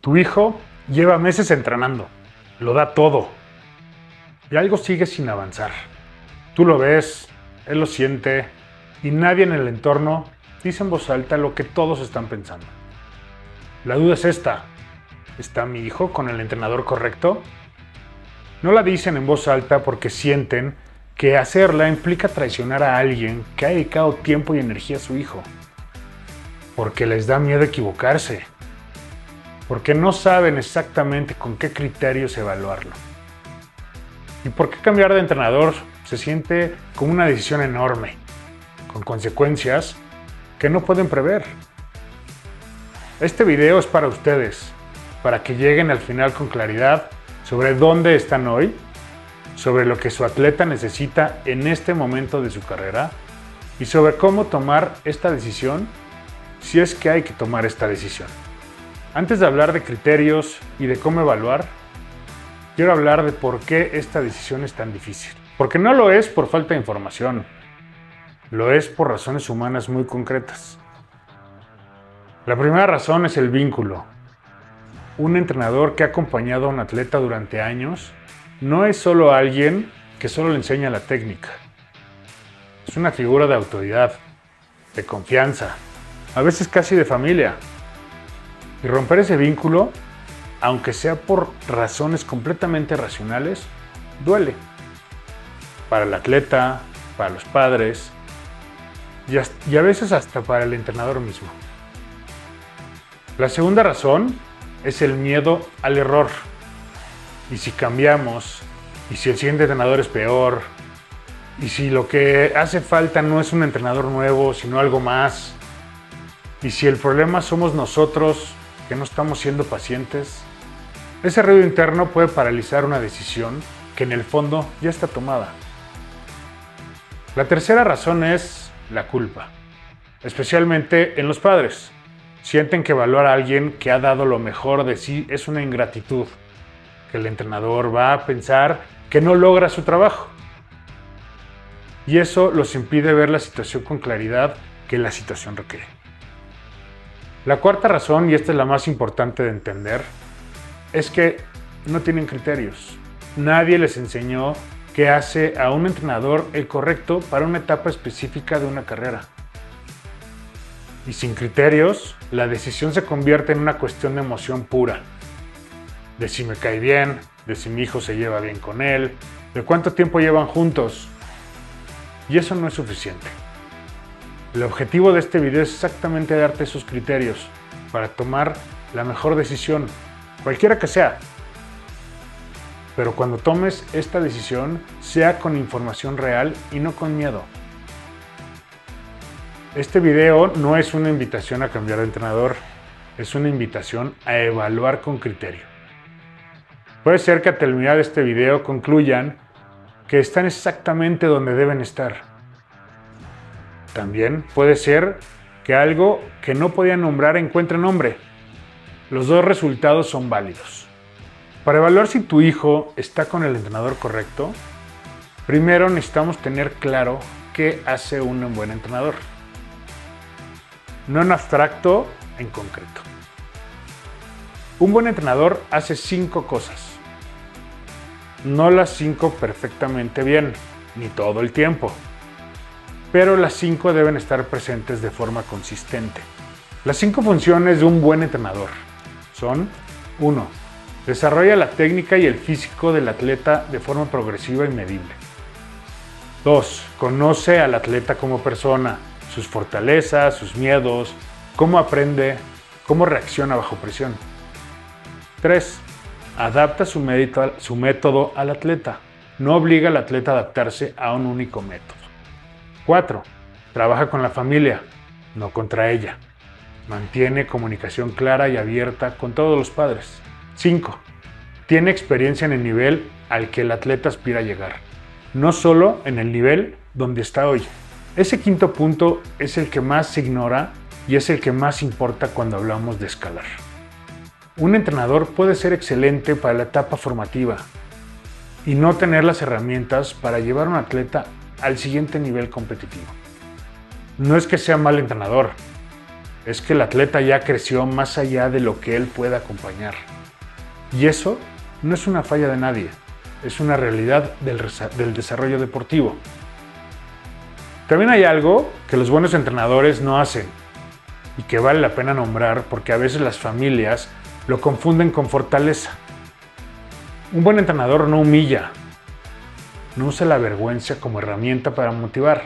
Tu hijo lleva meses entrenando, lo da todo y algo sigue sin avanzar. Tú lo ves, él lo siente y nadie en el entorno dice en voz alta lo que todos están pensando. La duda es esta: ¿está mi hijo con el entrenador correcto? No la dicen en voz alta porque sienten que hacerla implica traicionar a alguien que ha dedicado tiempo y energía a su hijo. Porque les da miedo equivocarse. Porque no saben exactamente con qué criterios evaluarlo. ¿Y por qué cambiar de entrenador se siente como una decisión enorme, con consecuencias que no pueden prever? Este video es para ustedes, para que lleguen al final con claridad sobre dónde están hoy, sobre lo que su atleta necesita en este momento de su carrera y sobre cómo tomar esta decisión si es que hay que tomar esta decisión. Antes de hablar de criterios y de cómo evaluar, quiero hablar de por qué esta decisión es tan difícil. Porque no lo es por falta de información, lo es por razones humanas muy concretas. La primera razón es el vínculo. Un entrenador que ha acompañado a un atleta durante años no es solo alguien que solo le enseña la técnica. Es una figura de autoridad, de confianza, a veces casi de familia. Y romper ese vínculo, aunque sea por razones completamente racionales, duele. Para el atleta, para los padres y a veces hasta para el entrenador mismo. La segunda razón es el miedo al error. Y si cambiamos, y si el siguiente entrenador es peor, y si lo que hace falta no es un entrenador nuevo, sino algo más, y si el problema somos nosotros que no estamos siendo pacientes, ese ruido interno puede paralizar una decisión que en el fondo ya está tomada. La tercera razón es la culpa, especialmente en los padres. Sienten que evaluar a alguien que ha dado lo mejor de sí es una ingratitud, que el entrenador va a pensar que no logra su trabajo. Y eso los impide ver la situación con claridad que la situación requiere. La cuarta razón, y esta es la más importante de entender, es que no tienen criterios. Nadie les enseñó qué hace a un entrenador el correcto para una etapa específica de una carrera. Y sin criterios, la decisión se convierte en una cuestión de emoción pura. De si me cae bien, de si mi hijo se lleva bien con él, de cuánto tiempo llevan juntos. Y eso no es suficiente. El objetivo de este video es exactamente darte esos criterios para tomar la mejor decisión, cualquiera que sea. Pero cuando tomes esta decisión, sea con información real y no con miedo. Este video no es una invitación a cambiar de entrenador, es una invitación a evaluar con criterio. Puede ser que al terminar este video concluyan que están exactamente donde deben estar. También puede ser que algo que no podían nombrar encuentre nombre. Los dos resultados son válidos. Para evaluar si tu hijo está con el entrenador correcto, primero necesitamos tener claro qué hace un buen entrenador. No en abstracto, en concreto. Un buen entrenador hace 5 cosas. No las 5 perfectamente bien, ni todo el tiempo. Pero las 5 deben estar presentes de forma consistente. Las 5 funciones de un buen entrenador son: 1. Desarrolla la técnica y el físico del atleta de forma progresiva y medible. 2. Conoce al atleta como persona, sus fortalezas, sus miedos, cómo aprende, cómo reacciona bajo presión. 3. Adapta su método al atleta. No obliga al atleta a adaptarse a un único método. 4. Trabaja con la familia, no contra ella. Mantiene comunicación clara y abierta con todos los padres. 5. Tiene experiencia en el nivel al que el atleta aspira a llegar, no solo en el nivel donde está hoy. Ese quinto punto es el que más se ignora y es el que más importa cuando hablamos de escalar. Un entrenador puede ser excelente para la etapa formativa y no tener las herramientas para llevar a un atleta al siguiente nivel competitivo. No es que sea mal entrenador, es que el atleta ya creció más allá de lo que él puede acompañar. Y eso no es una falla de nadie, es una realidad del desarrollo deportivo. También hay algo que los buenos entrenadores no hacen y que vale la pena nombrar porque a veces las familias lo confunden con fortaleza. Un buen entrenador no humilla, no usa la vergüenza como herramienta para motivar,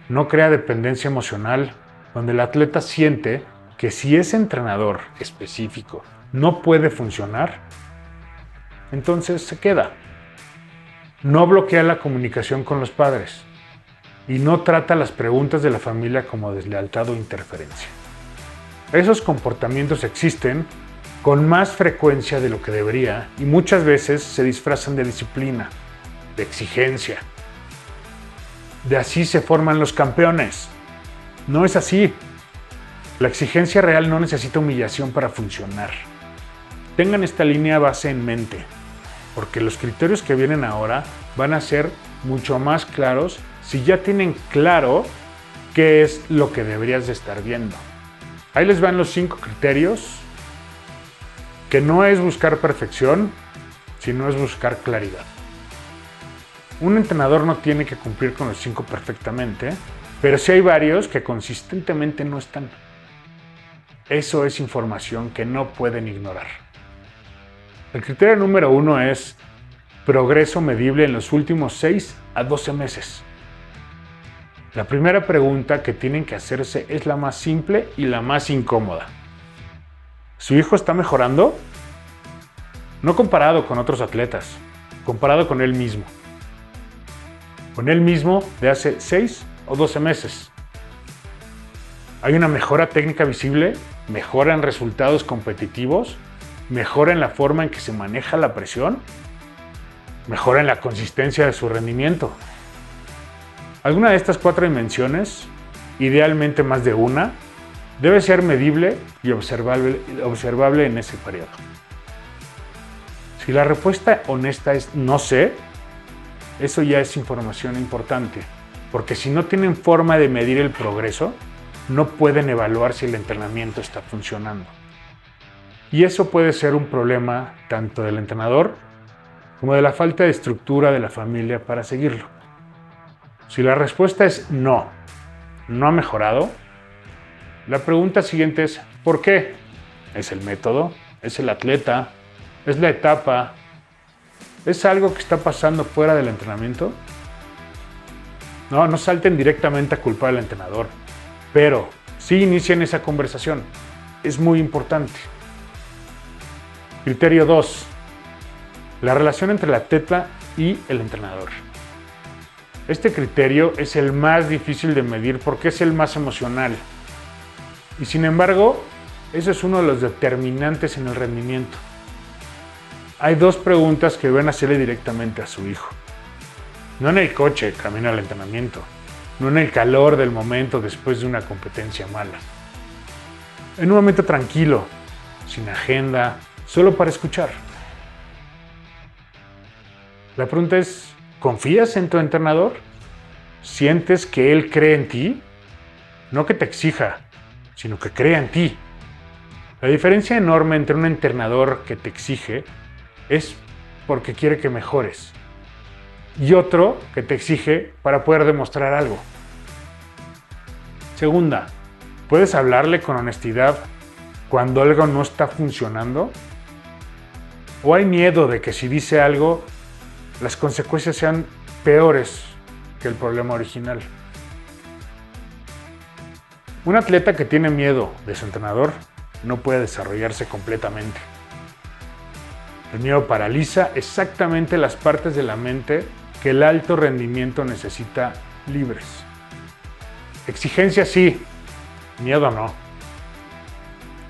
no crea dependencia emocional donde el atleta siente que si ese entrenador específico no puede funcionar, entonces se queda. No bloquea la comunicación con los padres y no trata las preguntas de la familia como deslealtad o interferencia. Esos comportamientos existen con más frecuencia de lo que debería y muchas veces se disfrazan de disciplina, de exigencia. De así se forman los campeones. No es así. La exigencia real no necesita humillación para funcionar. Tengan esta línea base en mente, porque los criterios que vienen ahora van a ser mucho más claros si ya tienen claro qué es lo que deberías de estar viendo. Ahí les van los 5 criterios, que no es buscar perfección, sino es buscar claridad. Un entrenador no tiene que cumplir con los 5 perfectamente, pero sí hay varios que consistentemente no están. Eso es información que no pueden ignorar. El criterio número 1 es progreso medible en los últimos 6 a 12 meses. La primera pregunta que tienen que hacerse es la más simple y la más incómoda. ¿Su hijo está mejorando? No comparado con otros atletas, comparado con él mismo. Con él mismo de hace 6 o 12 meses. ¿Hay una mejora técnica visible? ¿Mejora en resultados competitivos? ¿Mejora en la forma en que se maneja la presión? ¿Mejora en la consistencia de su rendimiento? Alguna de estas 4 dimensiones, idealmente más de una, debe ser medible y observable en ese periodo. Si la respuesta honesta es no sé, eso ya es información importante, porque si no tienen forma de medir el progreso, no pueden evaluar si el entrenamiento está funcionando. Y eso puede ser un problema tanto del entrenador como de la falta de estructura de la familia para seguirlo. Si la respuesta es no ha mejorado, la pregunta siguiente es ¿por qué? ¿Es el método? ¿Es el atleta? ¿Es la etapa? ¿Es algo que está pasando fuera del entrenamiento? No salten directamente a culpar al entrenador, pero sí inicien esa conversación. Es muy importante. Criterio 2. La relación entre el atleta y el entrenador. Este criterio es el más difícil de medir porque es el más emocional. Y sin embargo, eso es uno de los determinantes en el rendimiento. Hay 2 preguntas que deben hacerle directamente a su hijo. No en el coche, camino al entrenamiento. No en el calor del momento después de una competencia mala. En un momento tranquilo, sin agenda, solo para escuchar. La pregunta es, ¿confías en tu entrenador? ¿Sientes que él cree en ti? No que te exija, sino que crea en ti. La diferencia enorme entre un entrenador que te exige es porque quiere que mejores y otro que te exige para poder demostrar algo. Segunda, ¿puedes hablarle con honestidad cuando algo no está funcionando? ¿O hay miedo de que si dice algo, las consecuencias sean peores que el problema original? Un atleta que tiene miedo de su entrenador no puede desarrollarse completamente. El miedo paraliza exactamente las partes de la mente que el alto rendimiento necesita libres. Exigencia sí, miedo no.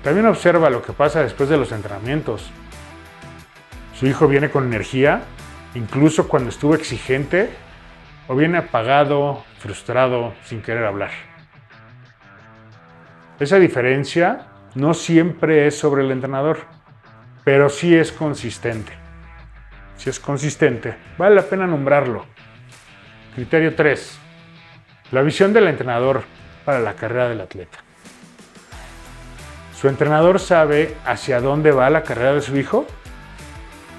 También observa lo que pasa después de los entrenamientos. Su hijo viene con energía, incluso cuando estuvo exigente, o viene apagado, frustrado, sin querer hablar. Esa diferencia no siempre es sobre el entrenador, pero sí es consistente. Si es consistente, vale la pena nombrarlo. Criterio 3. La visión del entrenador para la carrera del atleta. ¿Su entrenador sabe hacia dónde va la carrera de su hijo?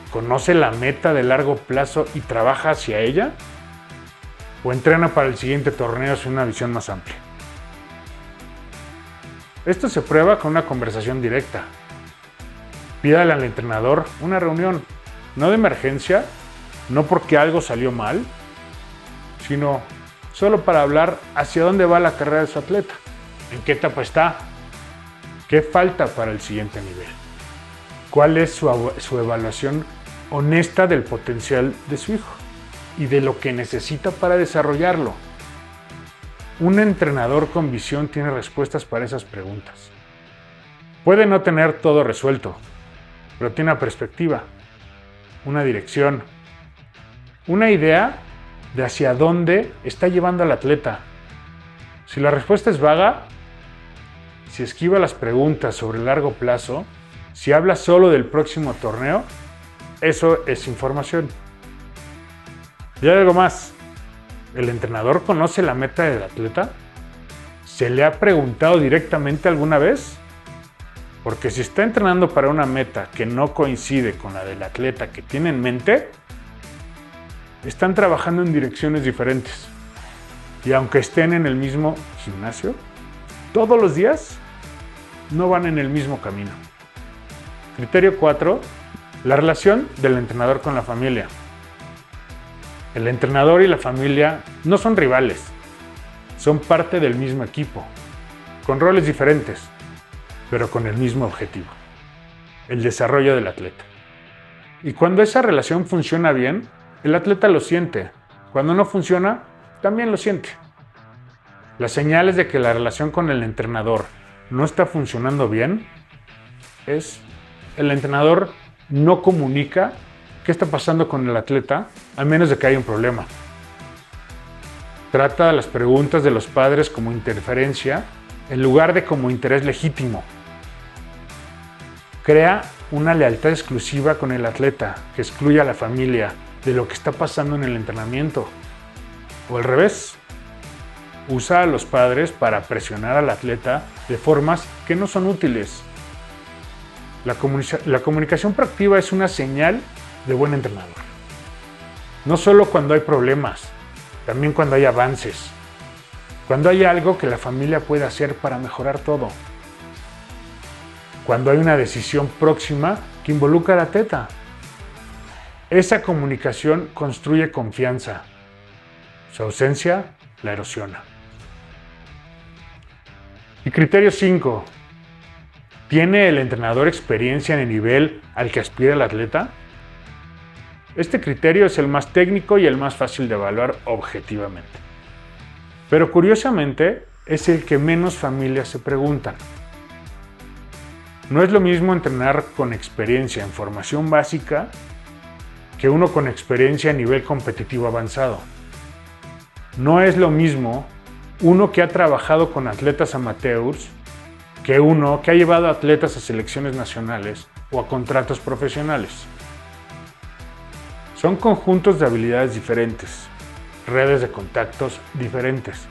¿Conoce la meta de largo plazo y trabaja hacia ella? ¿O entrena para el siguiente torneo sin una visión más amplia? Esto se prueba con una conversación directa. Pídale al entrenador una reunión, no de emergencia, no porque algo salió mal, sino solo para hablar hacia dónde va la carrera de su atleta, en qué etapa está, qué falta para el siguiente nivel, cuál es su evaluación honesta del potencial de su hijo y de lo que necesita para desarrollarlo. Un entrenador con visión tiene respuestas para esas preguntas. Puede no tener todo resuelto, pero tiene una perspectiva, una dirección, una idea de hacia dónde está llevando al atleta. Si la respuesta es vaga, si esquiva las preguntas sobre el largo plazo, si habla solo del próximo torneo, eso es información. Y hay algo más. ¿El entrenador conoce la meta del atleta? ¿Se le ha preguntado directamente alguna vez? Porque si está entrenando para una meta que no coincide con la del atleta que tiene en mente, están trabajando en direcciones diferentes. Y aunque estén en el mismo gimnasio, todos los días no van en el mismo camino. Criterio 4. La relación del entrenador con la familia. El entrenador y la familia no son rivales, son parte del mismo equipo, con roles diferentes, pero con el mismo objetivo, el desarrollo del atleta. Y cuando esa relación funciona bien, el atleta lo siente. Cuando no funciona, también lo siente. Las señales de que la relación con el entrenador no está funcionando bien es el entrenador no comunica qué está pasando con el atleta, a menos de que haya un problema. Trata las preguntas de los padres como interferencia en lugar de como interés legítimo. Crea una lealtad exclusiva con el atleta que excluye a la familia de lo que está pasando en el entrenamiento. O al revés, usa a los padres para presionar al atleta de formas que no son útiles. La comunicación proactiva es una señal de buen entrenador. No solo cuando hay problemas, también cuando hay avances. Cuando hay algo que la familia puede hacer para mejorar todo. Cuando hay una decisión próxima que involucra al atleta. Esa comunicación construye confianza. Su ausencia la erosiona. Y criterio 5. ¿Tiene el entrenador experiencia en el nivel al que aspira el atleta? Este criterio es el más técnico y el más fácil de evaluar objetivamente. Pero curiosamente, es el que menos familias se preguntan. No es lo mismo entrenar con experiencia en formación básica que uno con experiencia a nivel competitivo avanzado. No es lo mismo uno que ha trabajado con atletas amateurs que uno que ha llevado atletas a selecciones nacionales o a contratos profesionales. Son conjuntos de habilidades diferentes, redes de contactos diferentes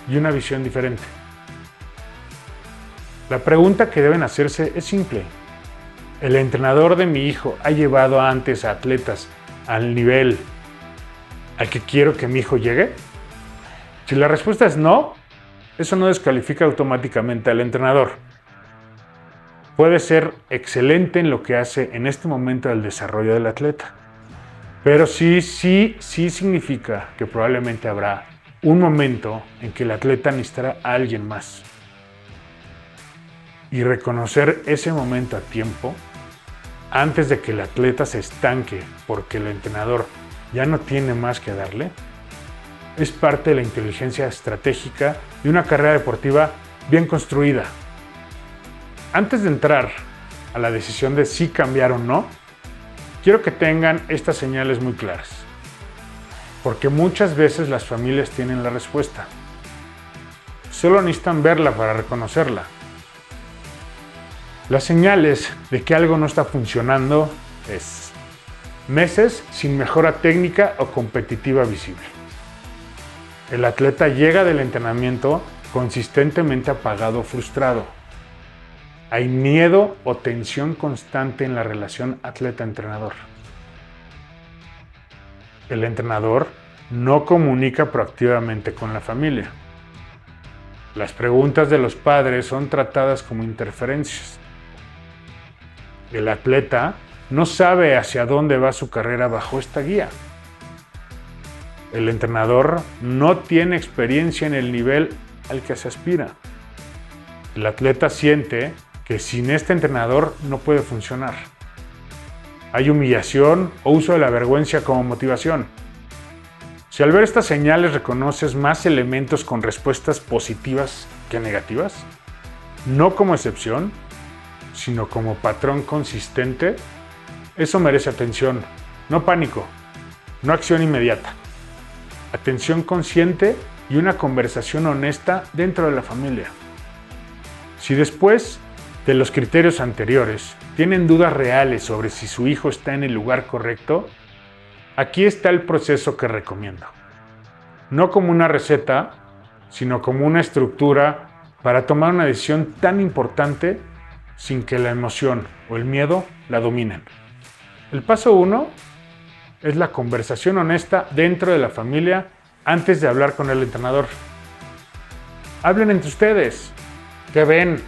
y una visión diferente. La pregunta que deben hacerse es simple. ¿El entrenador de mi hijo ha llevado antes a atletas al nivel al que quiero que mi hijo llegue? Si la respuesta es no, eso no descalifica automáticamente al entrenador. Puede ser excelente en lo que hace en este momento del desarrollo del atleta, pero sí significa que probablemente habrá un momento en que el atleta necesitará a alguien más. Y reconocer ese momento a tiempo, antes de que el atleta se estanque porque el entrenador ya no tiene más que darle, es parte de la inteligencia estratégica de una carrera deportiva bien construida. Antes de entrar a la decisión de si cambiar o no, quiero que tengan estas señales muy claras, porque muchas veces las familias tienen la respuesta. Solo necesitan verla para reconocerla. Las señales de que algo no está funcionando es meses sin mejora técnica o competitiva visible. El atleta llega del entrenamiento consistentemente apagado o frustrado. Hay miedo o tensión constante en la relación atleta-entrenador. El entrenador no comunica proactivamente con la familia. Las preguntas de los padres son tratadas como interferencias. El atleta no sabe hacia dónde va su carrera bajo esta guía. El entrenador no tiene experiencia en el nivel al que se aspira. El atleta siente que sin este entrenador no puede funcionar. Hay humillación o uso de la vergüenza como motivación. Si al ver estas señales reconoces más elementos con respuestas positivas que negativas, no como excepción, sino como patrón consistente, eso merece atención, no pánico, no acción inmediata. Atención consciente y una conversación honesta dentro de la familia. Si después de los criterios anteriores tienen dudas reales sobre si su hijo está en el lugar correcto, aquí está el proceso que recomiendo. No como una receta, sino como una estructura para tomar una decisión tan importante sin que la emoción o el miedo la dominen. El paso 1 es la conversación honesta dentro de la familia antes de hablar con el entrenador. Hablen entre ustedes. ¿Qué ven?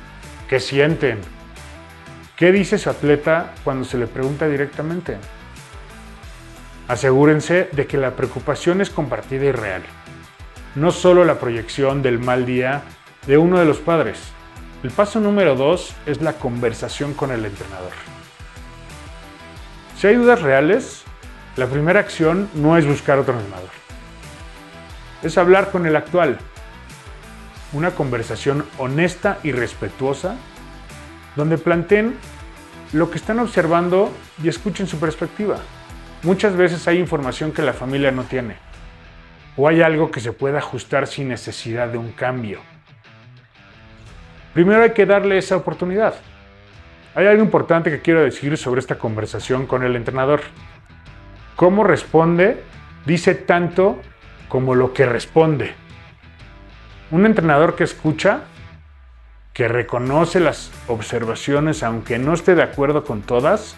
¿Qué sienten? ¿Qué dice su atleta cuando se le pregunta directamente? Asegúrense de que la preocupación es compartida y real, no solo la proyección del mal día de uno de los padres. El paso número 2 es la conversación con el entrenador. Si hay dudas reales, la primera acción no es buscar otro entrenador. Es hablar con el actual. Una conversación honesta y respetuosa, donde planteen lo que están observando y escuchen su perspectiva. Muchas veces hay información que la familia no tiene, o hay algo que se puede ajustar sin necesidad de un cambio. Primero hay que darle esa oportunidad. Hay algo importante que quiero decir sobre esta conversación con el entrenador. Cómo responde dice tanto como lo que responde. Un entrenador que escucha, que reconoce las observaciones aunque no esté de acuerdo con todas,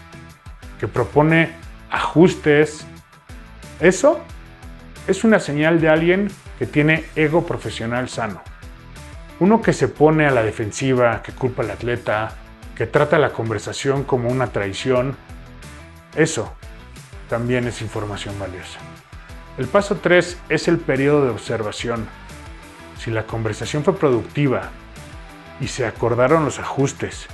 que propone ajustes, eso es una señal de alguien que tiene ego profesional sano. Uno que se pone a la defensiva, que culpa al atleta, que trata la conversación como una traición, eso también es información valiosa. El paso 3 es el periodo de observación. Si la conversación fue productiva y se acordaron los ajustes,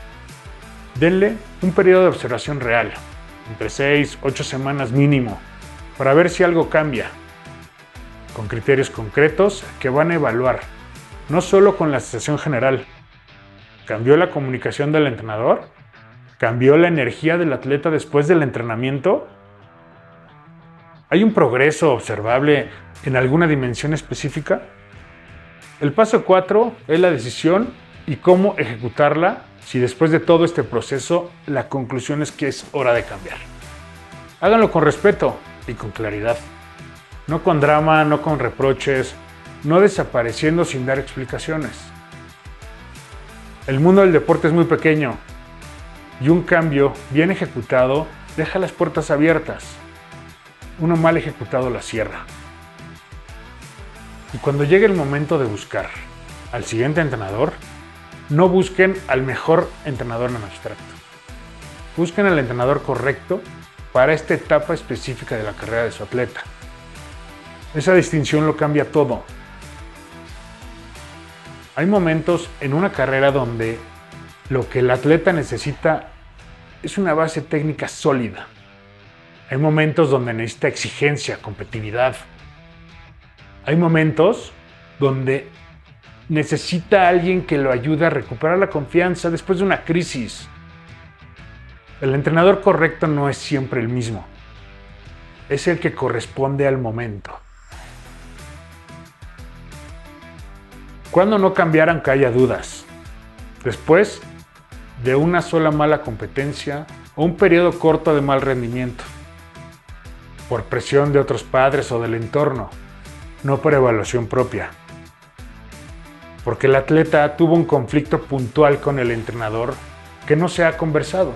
denle un periodo de observación real, entre 6 a 8 semanas mínimo, para ver si algo cambia, con criterios concretos que van a evaluar, no solo con la sensación general. ¿Cambió la comunicación del entrenador? ¿Cambió la energía del atleta después del entrenamiento? ¿Hay un progreso observable en alguna dimensión específica? El paso 4 es la decisión y cómo ejecutarla si después de todo este proceso la conclusión es que es hora de cambiar. Háganlo con respeto y con claridad. No con drama, no con reproches, no desapareciendo sin dar explicaciones. El mundo del deporte es muy pequeño y un cambio bien ejecutado deja las puertas abiertas. Uno mal ejecutado la cierra. Y cuando llegue el momento de buscar al siguiente entrenador, no busquen al mejor entrenador en abstracto. Busquen al entrenador correcto para esta etapa específica de la carrera de su atleta. Esa distinción lo cambia todo. Hay momentos en una carrera donde lo que el atleta necesita es una base técnica sólida. Hay momentos donde necesita exigencia, competitividad. Hay momentos donde necesita a alguien que lo ayude a recuperar la confianza después de una crisis. El entrenador correcto no es siempre el mismo. Es el que corresponde al momento. ¿Cuándo no cambiar aunque haya dudas? Después de una sola mala competencia o un periodo corto de mal rendimiento. Por presión de otros padres o del entorno, no por evaluación propia. Porque el atleta tuvo un conflicto puntual con el entrenador que no se ha conversado,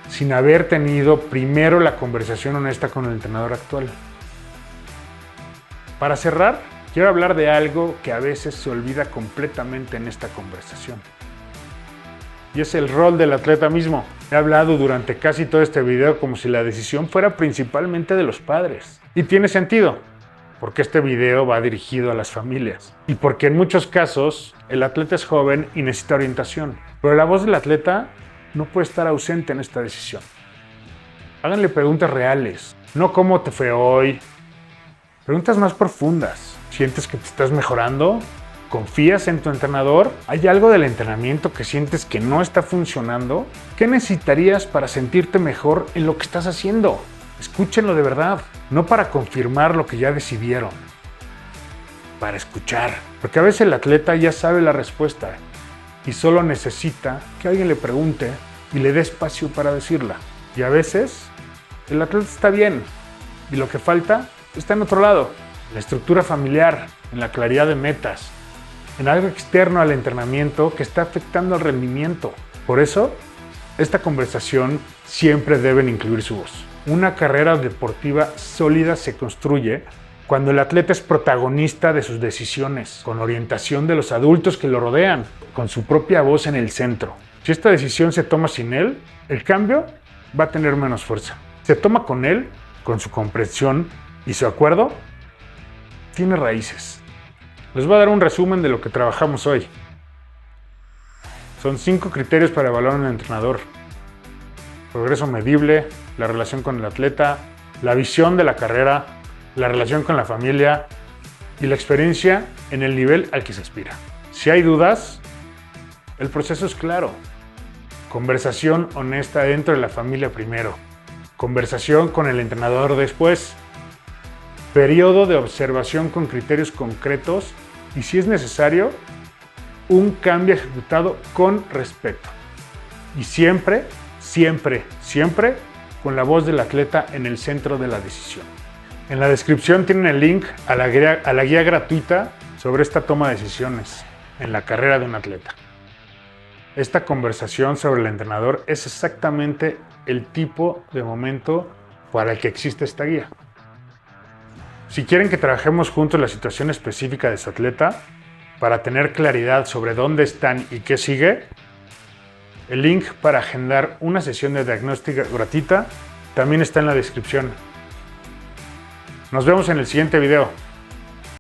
sin haber tenido primero la conversación honesta con el entrenador actual. Para cerrar, quiero hablar de algo que a veces se olvida completamente en esta conversación. Y es el rol del atleta mismo. He hablado durante casi todo este video como si la decisión fuera principalmente de los padres. Y tiene sentido, porque este video va dirigido a las familias. Y porque en muchos casos el atleta es joven y necesita orientación. Pero la voz del atleta no puede estar ausente en esta decisión. Háganle preguntas reales, no cómo te fue hoy. Preguntas más profundas. ¿Sientes que te estás mejorando? ¿Confías en tu entrenador? ¿Hay algo del entrenamiento que sientes que no está funcionando? ¿Qué necesitarías para sentirte mejor en lo que estás haciendo? Escúchenlo de verdad, no para confirmar lo que ya decidieron, para escuchar. Porque a veces el atleta ya sabe la respuesta y solo necesita que alguien le pregunte y le dé espacio para decirla. Y a veces el atleta está bien y lo que falta está en otro lado, en la estructura familiar, en la claridad de metas, en algo externo al entrenamiento que está afectando al rendimiento. Por eso, esta conversación siempre deben incluir su voz. Una carrera deportiva sólida se construye cuando el atleta es protagonista de sus decisiones, con orientación de los adultos que lo rodean, con su propia voz en el centro. Si esta decisión se toma sin él, el cambio va a tener menos fuerza. Se toma con él, con su comprensión y su acuerdo, tiene raíces. Les voy a dar un resumen de lo que trabajamos hoy. Son 5 criterios para evaluar a un entrenador: progreso medible, la relación con el atleta, la visión de la carrera, la relación con la familia y la experiencia en el nivel al que se aspira. Si hay dudas, el proceso es claro. Conversación honesta dentro de la familia primero. Conversación con el entrenador después. Periodo de observación con criterios concretos y, si es necesario, un cambio ejecutado con respeto. Y siempre, siempre, siempre con la voz del atleta en el centro de la decisión. En la descripción tienen el link a la guía gratuita sobre esta toma de decisiones en la carrera de un atleta. Esta conversación sobre el entrenador es exactamente el tipo de momento para el que existe esta guía. Si quieren que trabajemos juntos la situación específica de su atleta para tener claridad sobre dónde están y qué sigue, el link para agendar una sesión de diagnóstico gratuita también está en la descripción. Nos vemos en el siguiente video.